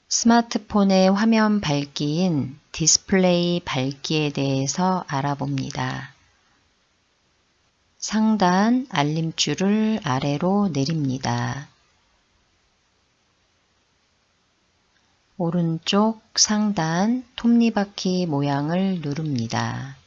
스마트폰의 화면 밝기인 디스플레이 밝기에 대해서 알아봅니다. 상단 알림줄을 아래로 내립니다. 오른쪽 상단 톱니바퀴 모양을 누릅니다.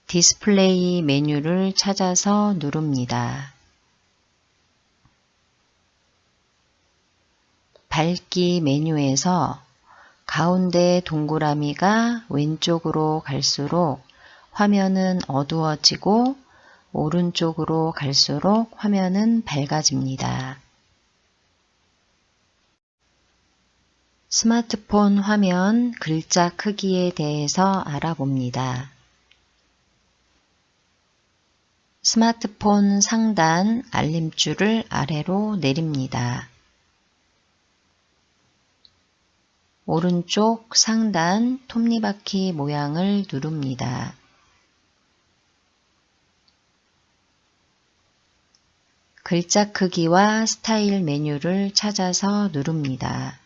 디스플레이 메뉴를 찾아서 누릅니다. 밝기 메뉴에서 가운데 동그라미가 왼쪽으로 갈수록 화면은 어두워지고 오른쪽으로 갈수록 화면은 밝아집니다. 스마트폰 화면 글자 크기에 대해서 알아봅니다. 스마트폰 상단 알림줄을 아래로 내립니다. 오른쪽 상단 톱니바퀴 모양을 누릅니다. 글자 크기와 스타일 메뉴를 찾아서 누릅니다.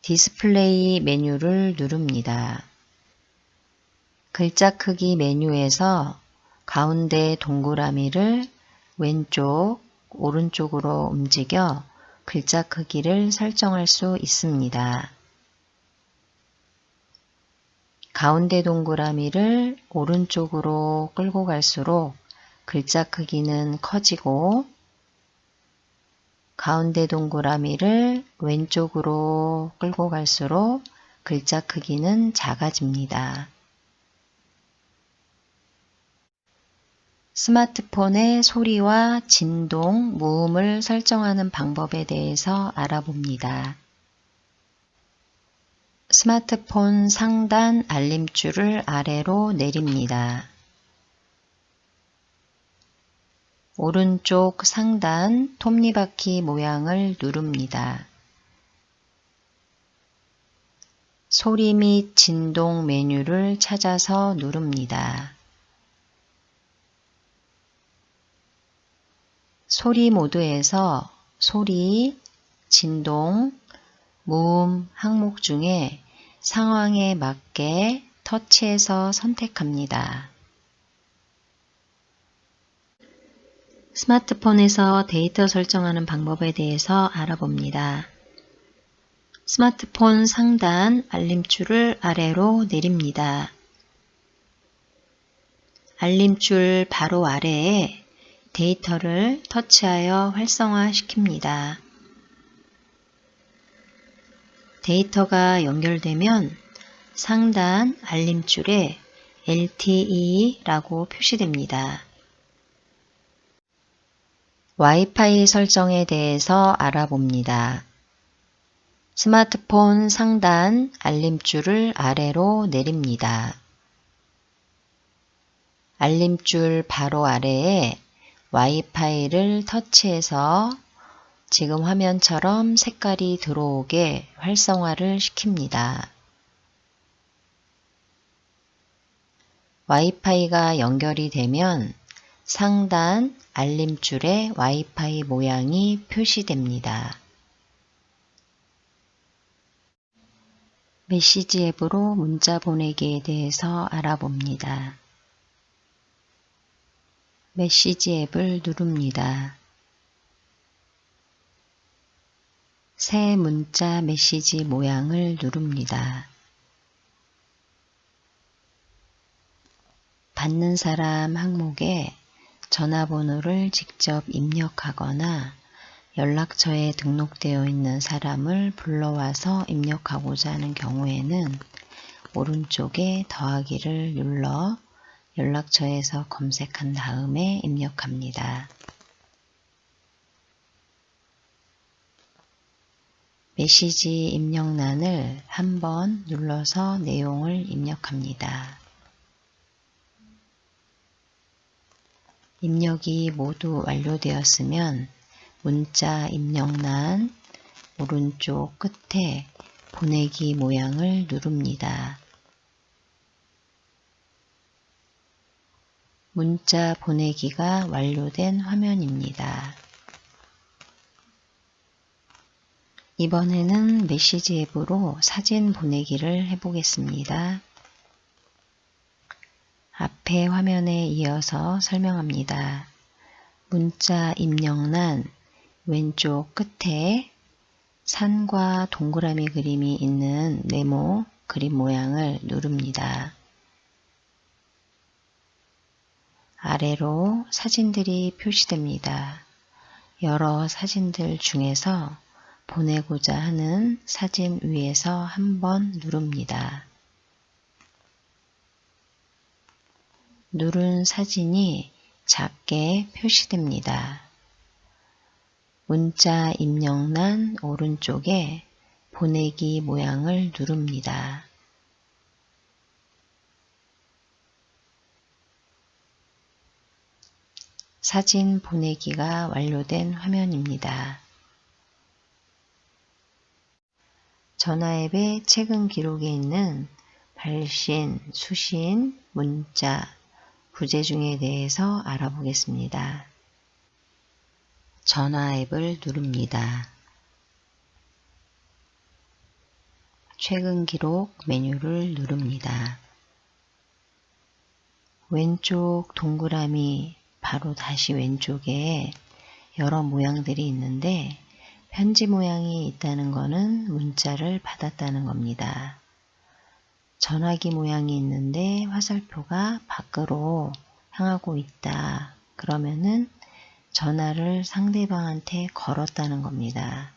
디스플레이 메뉴를 누릅니다. 글자 크기 메뉴에서 가운데 동그라미를 왼쪽, 오른쪽으로 움직여 글자 크기를 설정할 수 있습니다. 가운데 동그라미를 오른쪽으로 끌고 갈수록 글자 크기는 커지고 가운데 동그라미를 왼쪽으로 끌고 갈수록 글자 크기는 작아집니다. 스마트폰의 소리와 진동, 무음을 설정하는 방법에 대해서 알아봅니다. 스마트폰 상단 알림줄을 아래로 내립니다. 오른쪽 상단 톱니바퀴 모양을 누릅니다. 소리 및 진동 메뉴를 찾아서 누릅니다. 소리 모드에서 소리, 진동, 무음 항목 중에 상황에 맞게 터치해서 선택합니다. 스마트폰에서 데이터 설정하는 방법에 대해서 알아봅니다. 스마트폰 상단 알림줄을 아래로 내립니다. 알림줄 바로 아래에 데이터를 터치하여 활성화시킵니다. 데이터가 연결되면 상단 알림줄에 LTE라고 표시됩니다. 와이파이 설정에 대해서 알아봅니다. 스마트폰 상단 알림줄을 아래로 내립니다. 알림줄 바로 아래에 와이파이를 터치해서 지금 화면처럼 색깔이 들어오게 활성화를 시킵니다. 와이파이가 연결이 되면 상단 알림줄에 와이파이 모양이 표시됩니다. 메시지 앱으로 문자 보내기에 대해서 알아봅니다. 메시지 앱을 누릅니다. 새 문자 메시지 모양을 누릅니다. 받는 사람 항목에 전화번호를 직접 입력하거나 연락처에 등록되어 있는 사람을 불러와서 입력하고자 하는 경우에는 오른쪽에 더하기를 눌러 연락처에서 검색한 다음에 입력합니다. 메시지 입력란을 한번 눌러서 내용을 입력합니다. 입력이 모두 완료되었으면 문자 입력란 오른쪽 끝에 보내기 모양을 누릅니다. 문자 보내기가 완료된 화면입니다. 이번에는 메시지 앱으로 사진 보내기를 해보겠습니다. 앞에 화면에 이어서 설명합니다. 문자 입력란 왼쪽 끝에 산과 동그라미 그림이 있는 네모 그림 모양을 누릅니다. 아래로 사진들이 표시됩니다. 여러 사진들 중에서 보내고자 하는 사진 위에서 한번 누릅니다. 누른 사진이 작게 표시됩니다. 문자 입력란 오른쪽에 보내기 모양을 누릅니다. 사진 보내기가 완료된 화면입니다. 전화 앱의 최근 기록에 있는 발신, 수신, 문자, 부재중에 대해서 알아보겠습니다. 전화 앱을 누릅니다. 최근 기록 메뉴를 누릅니다. 왼쪽 동그라미 바로 다시 왼쪽에 여러 모양들이 있는데 편지 모양이 있다는 것은 문자를 받았다는 겁니다. 전화기 모양이 있는데 화살표가 밖으로 향하고 있다. 그러면은 전화를 상대방한테 걸었다는 겁니다.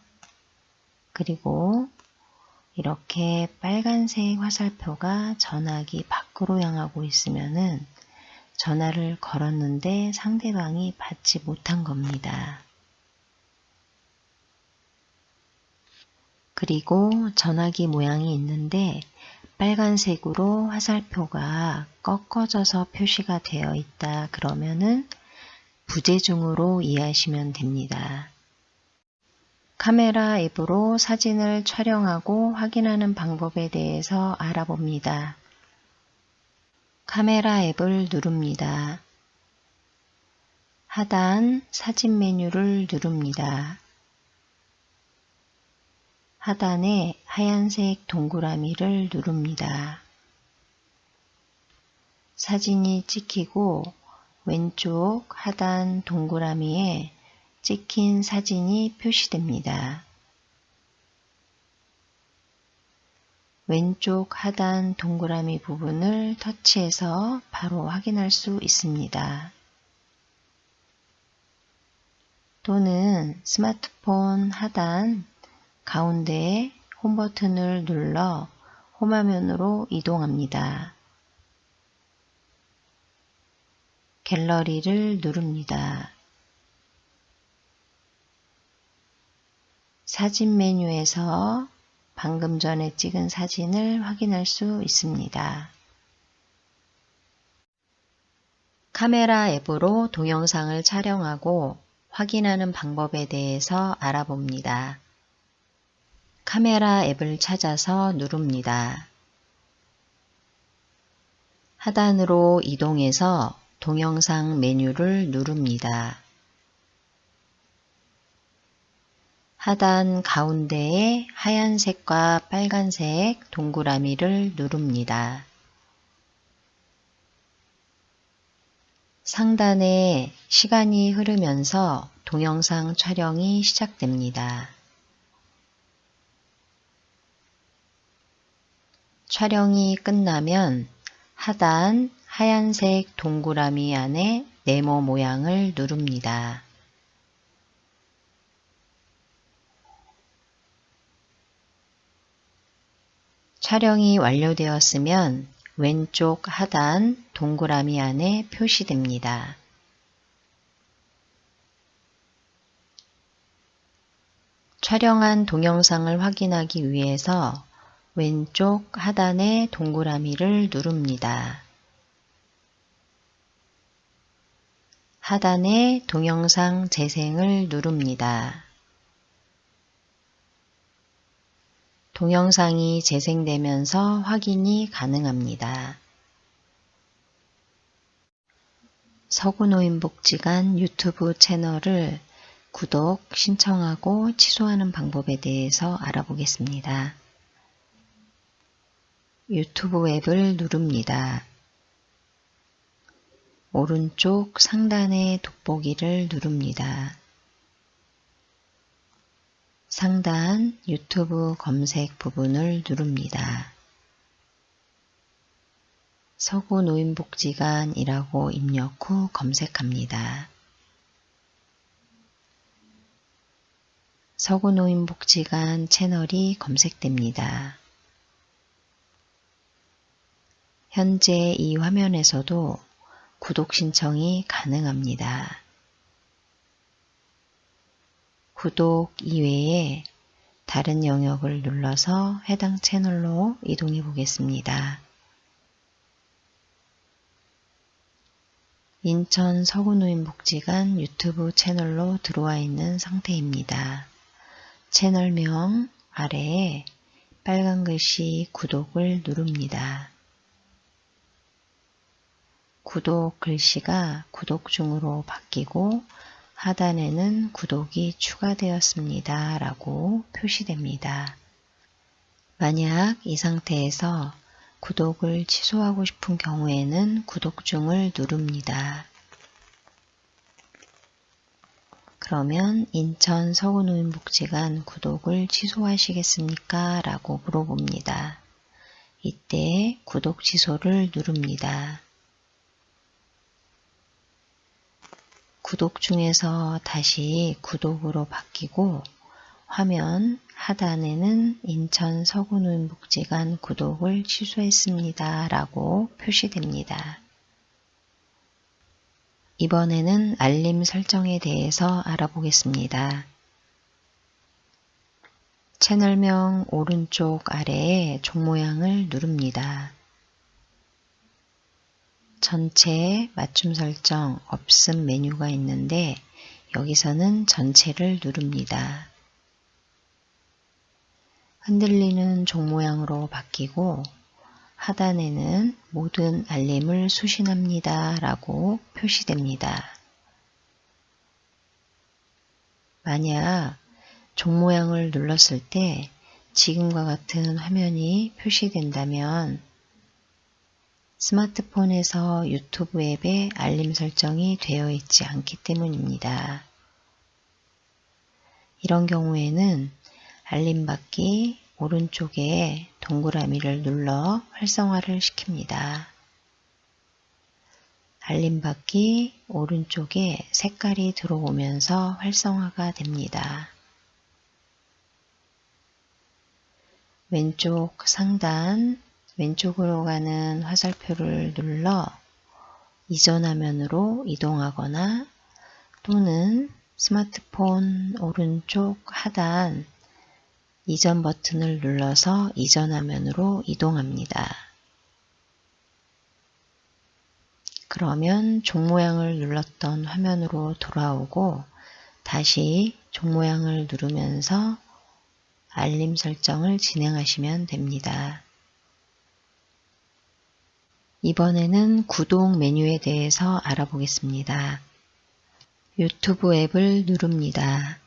그리고 이렇게 빨간색 화살표가 전화기 밖으로 향하고 있으면은 전화를 걸었는데 상대방이 받지 못한 겁니다. 그리고 전화기 모양이 있는데 빨간색으로 화살표가 꺾어져서 표시가 되어 있다. 그러면은 부재중으로 이해하시면 됩니다. 카메라 앱으로 사진을 촬영하고 확인하는 방법에 대해서 알아봅니다. 카메라 앱을 누릅니다. 하단 사진 메뉴를 누릅니다. 하단에 하얀색 동그라미를 누릅니다. 사진이 찍히고 왼쪽 하단 동그라미에 찍힌 사진이 표시됩니다. 왼쪽 하단 동그라미 부분을 터치해서 바로 확인할 수 있습니다. 또는 스마트폰 하단 가운데에 홈 버튼을 눌러 홈 화면으로 이동합니다. 갤러리를 누릅니다. 사진 메뉴에서 방금 전에 찍은 사진을 확인할 수 있습니다. 카메라 앱으로 동영상을 촬영하고 확인하는 방법에 대해서 알아봅니다. 카메라 앱을 찾아서 누릅니다. 하단으로 이동해서 동영상 메뉴를 누릅니다. 하단 가운데에 하얀색과 빨간색 동그라미를 누릅니다. 상단에 시간이 흐르면서 동영상 촬영이 시작됩니다. 촬영이 끝나면 하단 하얀색 동그라미 안에 네모 모양을 누릅니다. 촬영이 완료되었으면 왼쪽 하단 동그라미 안에 표시됩니다. 촬영한 동영상을 확인하기 위해서 왼쪽 하단의 동그라미를 누릅니다. 하단의 동영상 재생을 누릅니다. 동영상이 재생되면서 확인이 가능합니다. 서구노인복지관 유튜브 채널을 구독, 신청하고 취소하는 방법에 대해서 알아보겠습니다. 유튜브 앱을 누릅니다. 오른쪽 상단의 돋보기를 누릅니다. 상단 유튜브 검색 부분을 누릅니다. 서구노인복지관이라고 입력 후 검색합니다. 서구노인복지관 채널이 검색됩니다. 현재 이 화면에서도 구독 신청이 가능합니다. 구독 이외에 다른 영역을 눌러서 해당 채널로 이동해 보겠습니다. 인천 서구노인복지관 유튜브 채널로 들어와 있는 상태입니다. 채널명 아래에 빨간 글씨 구독을 누릅니다. 구독 글씨가 구독 중으로 바뀌고 하단에는 구독이 추가되었습니다 라고 표시됩니다. 만약 이 상태에서 구독을 취소하고 싶은 경우에는 구독 중을 누릅니다. 그러면 인천 서구노인복지관 구독을 취소하시겠습니까? 라고 물어봅니다. 이때 구독 취소를 누릅니다. 구독 중에서 다시 구독으로 바뀌고 화면 하단에는 인천 서구노인복지관 구독을 취소했습니다 라고 표시됩니다. 이번에는 알림 설정에 대해서 알아보겠습니다. 채널명 오른쪽 아래에 종 모양을 누릅니다. 전체 맞춤 설정 없음 메뉴가 있는데 여기서는 전체를 누릅니다. 흔들리는 종 모양으로 바뀌고 하단에는 모든 알림을 수신합니다 라고 표시됩니다. 만약 종 모양을 눌렀을 때 지금과 같은 화면이 표시된다면 스마트폰에서 유튜브 앱에 알림 설정이 되어 있지 않기 때문입니다. 이런 경우에는 알림받기 오른쪽에 동그라미를 눌러 활성화를 시킵니다. 알림받기 오른쪽에 색깔이 들어오면서 활성화가 됩니다. 왼쪽 상단 왼쪽으로 가는 화살표를 눌러 이전 화면으로 이동하거나 또는 스마트폰 오른쪽 하단 이전 버튼을 눌러서 이전 화면으로 이동합니다. 그러면 종 모양을 눌렀던 화면으로 돌아오고 다시 종 모양을 누르면서 알림 설정을 진행하시면 됩니다. 이번에는 구독 메뉴에 대해서 알아보겠습니다. 유튜브 앱을 누릅니다.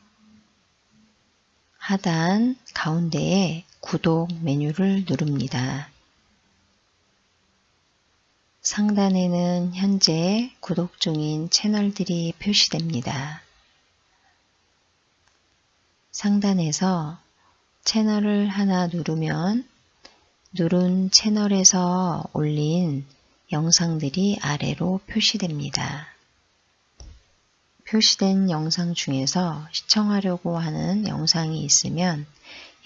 하단 가운데에 구독 메뉴를 누릅니다. 상단에는 현재 구독 중인 채널들이 표시됩니다. 상단에서 채널을 하나 누르면 누른 채널에서 올린 영상들이 아래로 표시됩니다. 표시된 영상 중에서 시청하려고 하는 영상이 있으면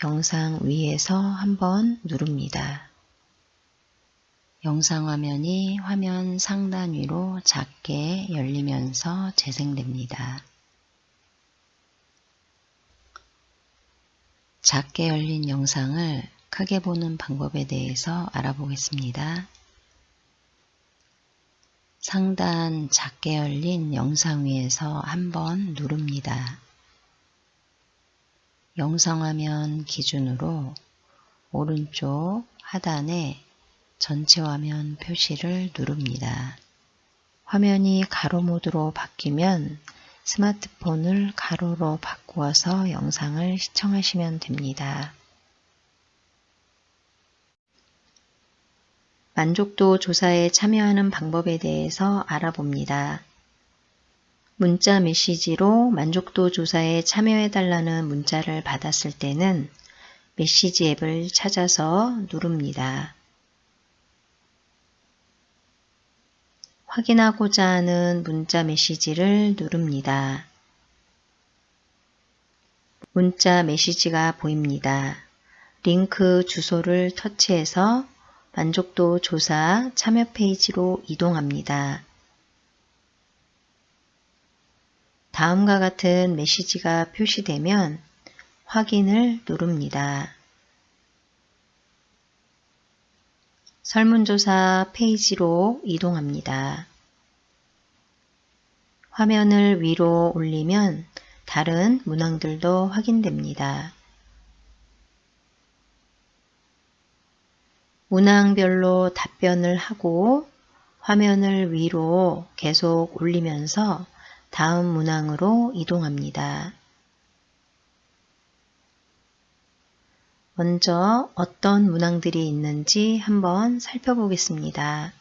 영상 위에서 한번 누릅니다. 영상 화면이 화면 상단 위로 작게 열리면서 재생됩니다. 작게 열린 영상을 크게 보는 방법에 대해서 알아보겠습니다. 상단 작게 열린 영상 위에서 한번 누릅니다. 영상 화면 기준으로 오른쪽 하단에 전체 화면 표시를 누릅니다. 화면이 가로 모드로 바뀌면 스마트폰을 가로로 바꾸어서 영상을 시청하시면 됩니다. 만족도 조사에 참여하는 방법에 대해서 알아봅니다. 문자 메시지로 만족도 조사에 참여해달라는 문자를 받았을 때는 메시지 앱을 찾아서 누릅니다. 확인하고자 하는 문자 메시지를 누릅니다. 문자 메시지가 보입니다. 링크 주소를 터치해서 만족도 조사 참여 페이지로 이동합니다. 다음과 같은 메시지가 표시되면 확인을 누릅니다. 설문조사 페이지로 이동합니다. 화면을 위로 올리면 다른 문항들도 확인됩니다. 문항별로 답변을 하고 화면을 위로 계속 올리면서 다음 문항으로 이동합니다. 먼저 어떤 문항들이 있는지 한번 살펴보겠습니다.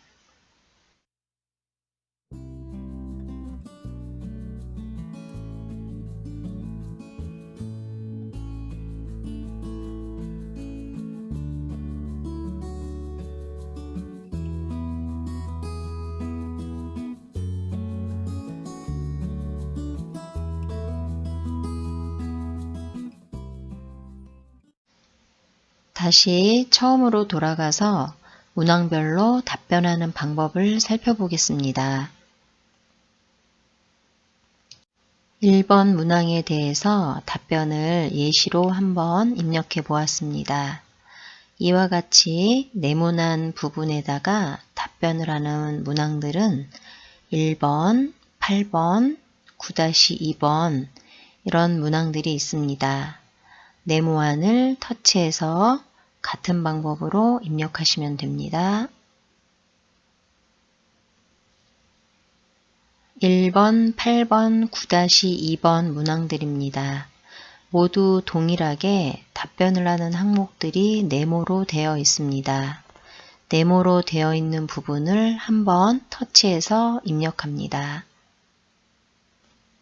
다시 처음으로 돌아가서 문항별로 답변하는 방법을 살펴보겠습니다. 1번 문항에 대해서 답변을 예시로 한번 입력해 보았습니다. 이와 같이 네모난 부분에다가 답변을 하는 문항들은 1번, 8번, 9-2번 이런 문항들이 있습니다. 네모안을 터치해서 같은 방법으로 입력하시면 됩니다. 1번, 8번, 9-2번 문항들입니다. 모두 동일하게 답변을 하는 항목들이 네모로 되어 있습니다. 네모로 되어 있는 부분을 한번 터치해서 입력합니다.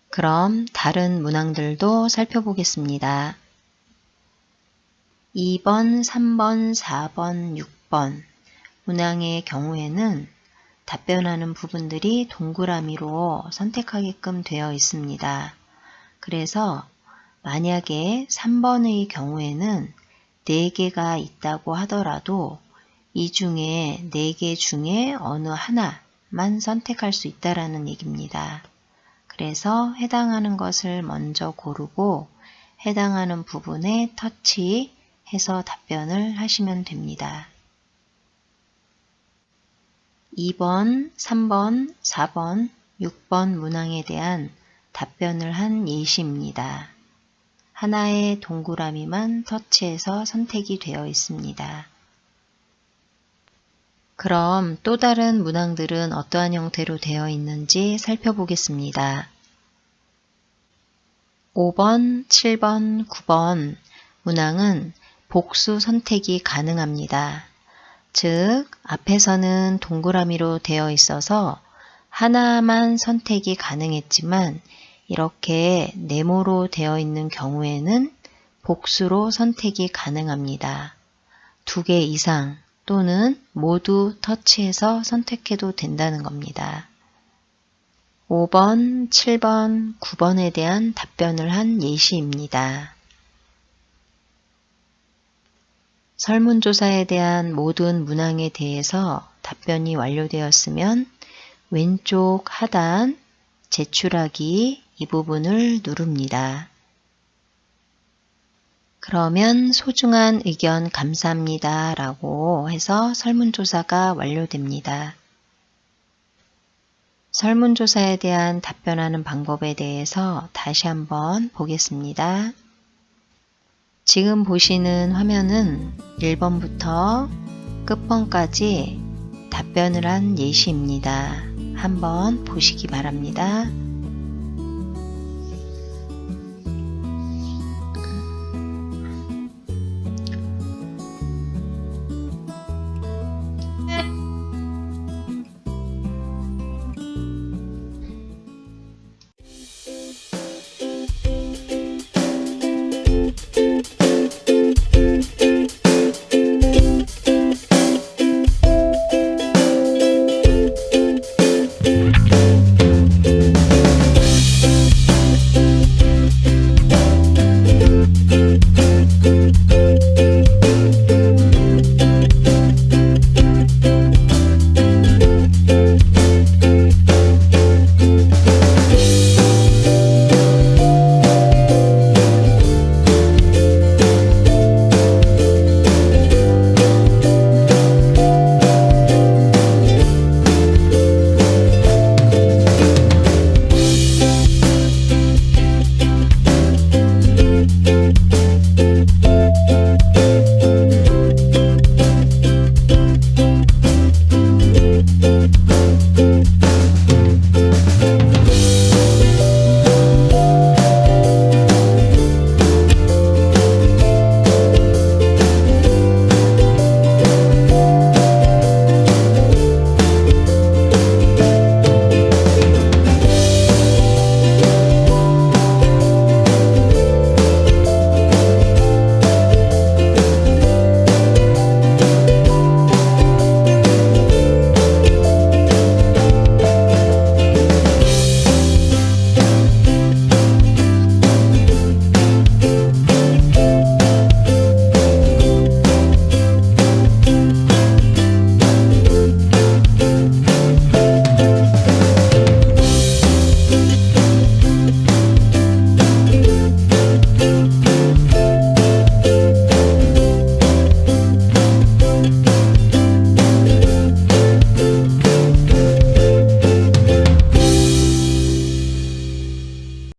그럼 다른 문항들도 살펴보겠습니다. 2번, 3번, 4번, 6번 문항의 경우에는 답변하는 부분들이 동그라미로 선택하게끔 되어 있습니다. 그래서 만약에 3번의 경우에는 4개가 있다고 하더라도 이 중에 4개 중에 어느 하나만 선택할 수 있다는 얘기입니다. 그래서 해당하는 것을 먼저 고르고 해당하는 부분에 터치해서 답변을 하시면 됩니다. 2번, 3번, 4번, 6번 문항에 대한 답변을 한 예시입니다. 하나의 동그라미만 터치해서 선택이 되어 있습니다. 그럼 또 다른 문항들은 어떠한 형태로 되어 있는지 살펴보겠습니다. 5번, 7번, 9번 문항은 복수 선택이 가능합니다. 즉, 앞에서는 동그라미로 되어 있어서 하나만 선택이 가능했지만 이렇게 네모로 되어 있는 경우에는 복수로 선택이 가능합니다. 2개 이상 또는 모두 터치해서 선택해도 된다는 겁니다. 5번, 7번, 9번에 대한 답변을 한 예시입니다. 설문조사에 대한 모든 문항에 대해서 답변이 완료되었으면 왼쪽 하단 제출하기 이 부분을 누릅니다. 그러면 소중한 의견 감사합니다 라고 해서 설문조사가 완료됩니다. 설문조사에 대한 답변하는 방법에 대해서 다시 한번 보겠습니다. 지금 보시는 화면은 1번부터 끝번까지 답변을 한 예시입니다. 한번 보시기 바랍니다.